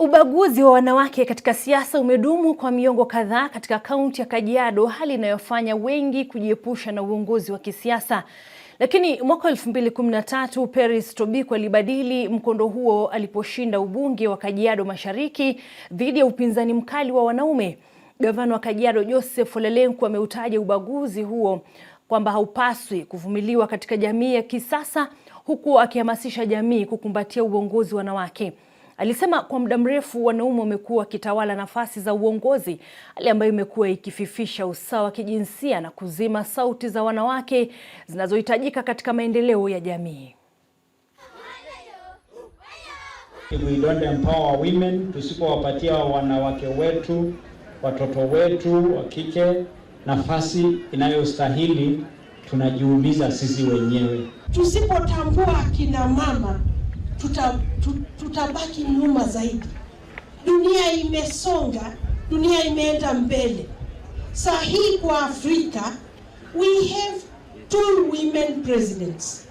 Ubaguzi wa wanawake katika siasa umedumu kwa miongo kadhaa katika kaunti ya Kajiado, hali inayofanya wengi kujiepusha na uongozi wa kisiasa. Lakini mwaka 2013 Peris Tobiko alibadili mkondo huo aliposhinda ubunge wa Kajiado Mashariki dhidi ya upinzani mkali wa wanaume. Gavana wa Kajiado Joseph Ole Lenku ameutaja ubaguzi huo kwamba haupaswi kuvumiliwa katika jamii ya kisasa, huku akihamasisha jamii kukumbatia uongozi wa wanawake. Alisema kwa muda mrefu wanaume wamekuwa wakitawala nafasi za uongozi, hali ambayo imekuwa ikififisha usawa wa kijinsia na kuzima sauti za wanawake zinazohitajika katika maendeleo ya jamii. If we don't empower women, tusipowapatia wanawake wetu, watoto wetu wa kike nafasi inayostahili, tunajiumiza sisi wenyewe. Tusipotambua kina mama, tutabaki nyuma zaidi. Dunia imesonga, dunia imeenda mbele. Sahi kwa Afrika, we have 2 women presidents.